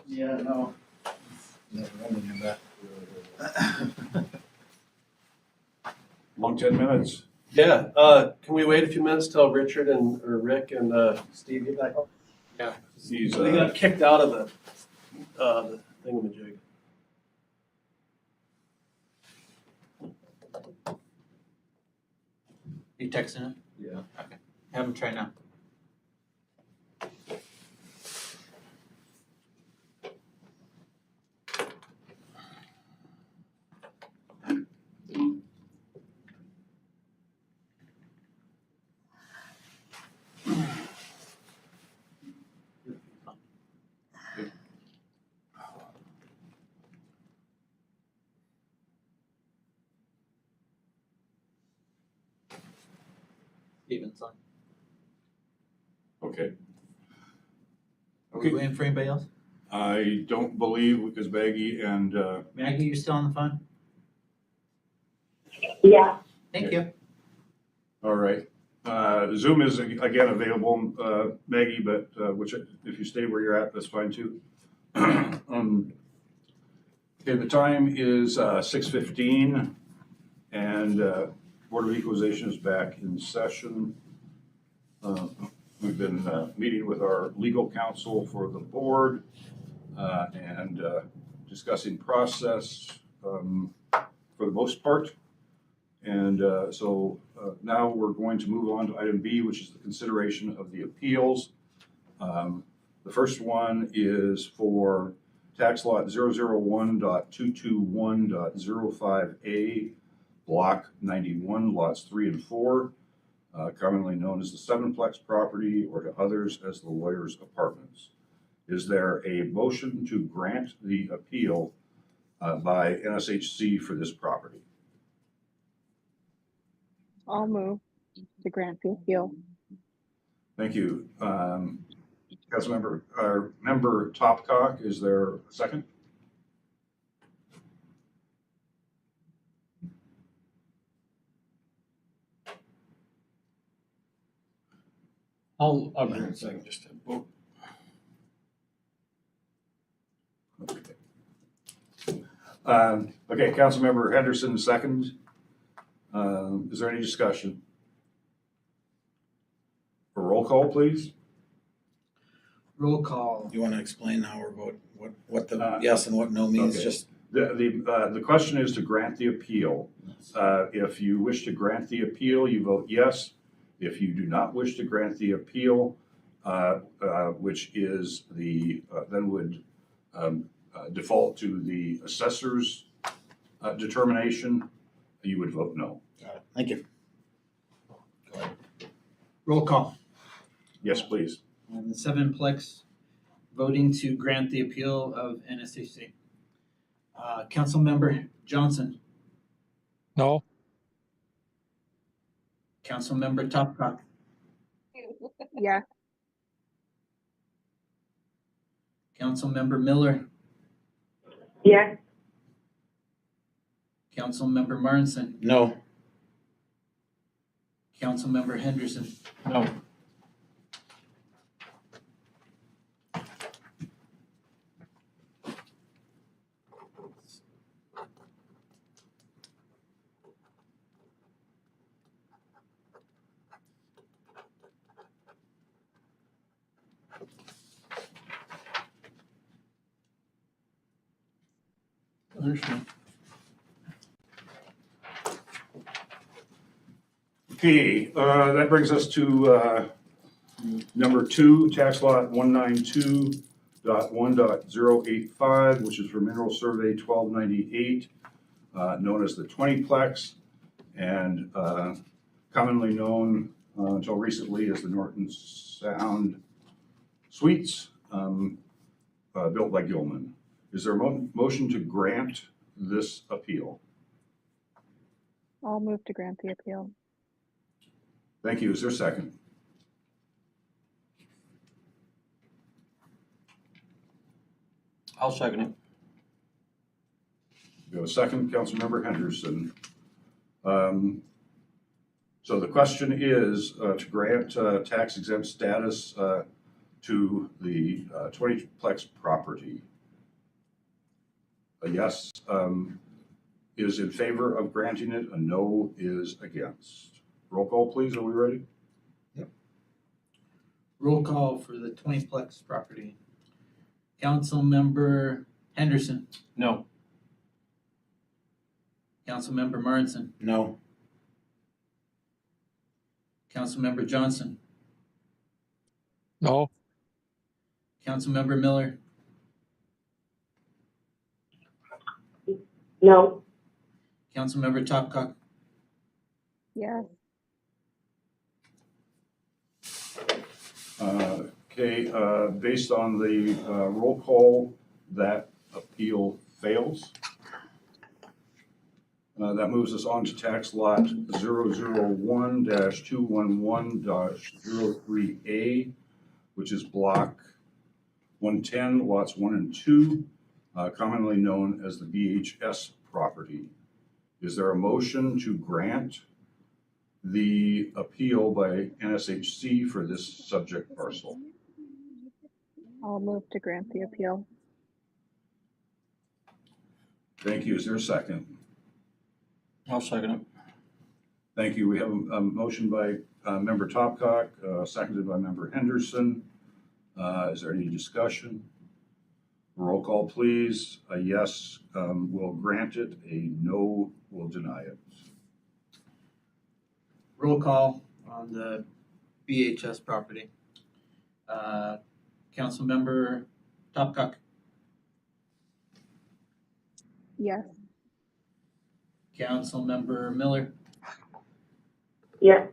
Yeah, no. Long 10 minutes. Yeah, can we wait a few minutes till Richard or Rick and Steve get back? Yeah. He's, They got kicked out of the thingamajig. You texting him? Yeah. Okay. Have him try now. Steven's on. okay. Are we waiting for anybody else? I don't believe because Baggy and Maggie, you still on the phone? Yeah. Thank you. all right. Zoom is again available, Maggie, but which if you stay where you're at, that's fine too. Okay, the time is 6:15, and Board of Equalization is back in session. We've been meeting with our legal counsel for the board and discussing process for the most part. And so now we're going to move on to item B, which is the consideration of the appeals. The first one is for tax lot 001.221.05A, block 91, lots 3 and 4, commonly known as the sevenplex property, or to others as the lawyer's apartments. Is there a motion to grant the appeal by NSHC for this property? I'll move to grant the appeal. Thank you. Councilmember, Member Topcock, is there a second? I'll be in a second, just to vote. Okay, Councilmember Henderson, second. Is there any discussion? A roll call, please. Roll call. You want to explain how we're voting, what the yes and what no means, okay. just? The question is to grant the appeal. If you wish to grant the appeal, you vote yes. If you do not wish to grant the appeal, which is then would default to the assessor's determination, you would vote no. Got it. Thank you. Go ahead. Roll call. Yes, please. On the sevenplex, voting to grant the appeal of NSHC. Councilmember Johnson. No. Councilmember Topcock. Yes. Councilmember Miller. Yes. Councilmember Martinson. No. Councilmember Henderson. No. Understand. Okay, that brings us to number 2, tax lot 192.1.085, which is for mineral survey 1298, known as the 20plex, and commonly known until recently as the Norton Sound Suites, built by Gilman. Is there a motion to grant this appeal? I'll move to grant the appeal. Thank you. Is there a second? I'll second it. We have a second, Councilmember Henderson. So the question is to grant tax exempt status to the 20-plex property. A yes is in favor of granting it, a no is against. Roll call, please. Are we ready? Roll call for the 20-plex property. Councilmember Henderson. No. Councilmember Martinson. No. Councilmember Johnson. No, Councilmember Miller. No. Councilmember Topcock. Yes. Okay, based on the roll call, that appeal fails. That moves us on to tax lot 001-211-03A, which is block 110, lots 1 and 2, commonly known as the BHS property. Is there a motion to grant the appeal by NSHC for this subject parcel? I'll move to grant the appeal. Thank you. Is there a second? I'll second it. Thank you. We have a motion by member Topcock, seconded by member Henderson. Is there any discussion? Roll call, please. A yes will grant it, a no will deny it. Roll call on the BHS property. Councilmember Topcock. Yes. Councilmember Miller. Yes.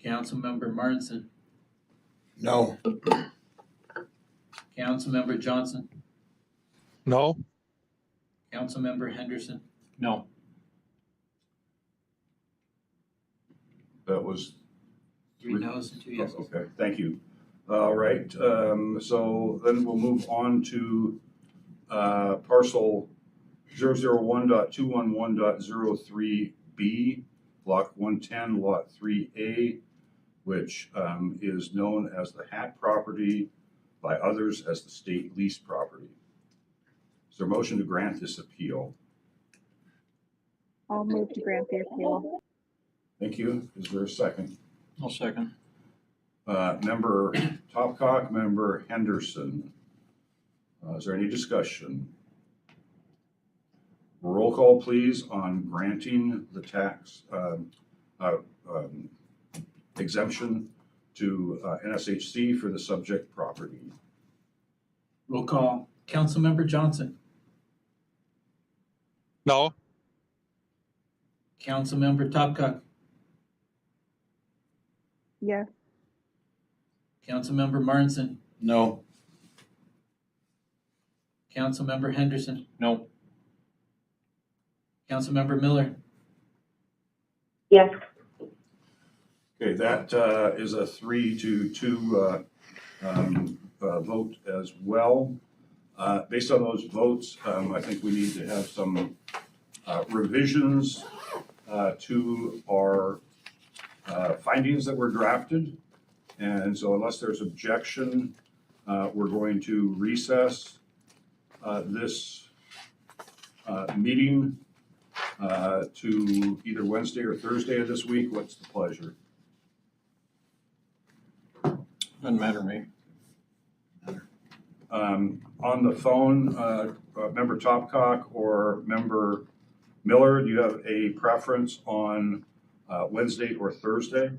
Councilmember Martinson. No. Councilmember Johnson. no, Councilmember Henderson. No. That was 3 noes and 2 yeses. okay. Thank you. All right. So then we'll move on to parcel 001.211.03B, block 110, lot 3A, which is known as the Hat property, by others as the state lease property. Is there a motion to grant this appeal? I'll move to grant the appeal. Thank you. Is there a second? I'll second. Member Topcock, member Henderson. Is there any discussion? Roll call, please, on granting the tax exemption to NSHC for the subject property. Roll call. Councilmember Johnson. no, Councilmember Topcock. Yes. Councilmember Martinson. No. Councilmember Henderson. No. Councilmember Miller. Yes. Okay, that is a 3-2 vote as well. Based on those votes, I think we need to have some revisions to our findings that were drafted. And so unless there's objection, we're going to recess this meeting to either Wednesday or Thursday of this week. What's the pleasure? Doesn't matter to me. On the phone, member Topcock or member Miller, do you have a preference on Wednesday or Thursday?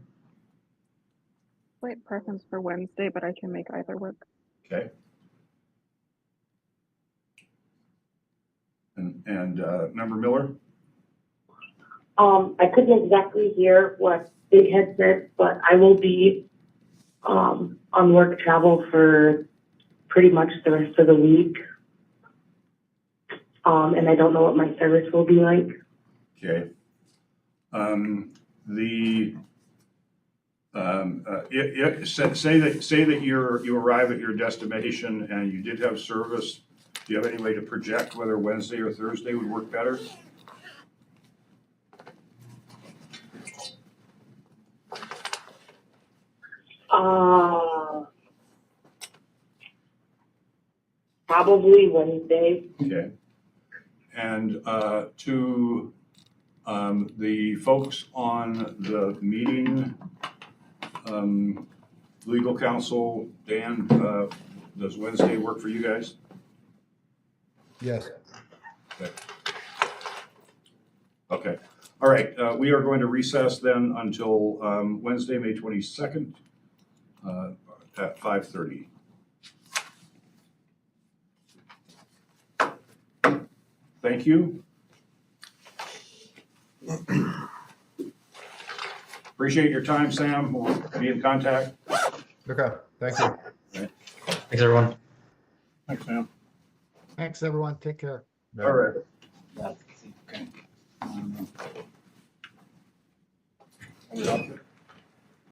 Slight preference for Wednesday, but I can make either work. Okay. And member Miller? I couldn't exactly hear what Big Head said, but I will be on work travel for pretty much the rest of the week. And I don't know what my service will be like. Okay. Say that you arrive at your destination and you did have service. Do you have any way to project whether Wednesday or Thursday would work better? probably Wednesday. Okay. And to the folks on the meeting, legal counsel, Dan, does Wednesday work for you guys? Yes. Okay. All right. We are going to recess then until Wednesday, May 22nd at 5:30. Thank you. Appreciate your time, Sam. We'll be in contact. Okay, thank you. Thanks, everyone. Thanks, Sam. Thanks, everyone. Take care. All right. Okay. Yep.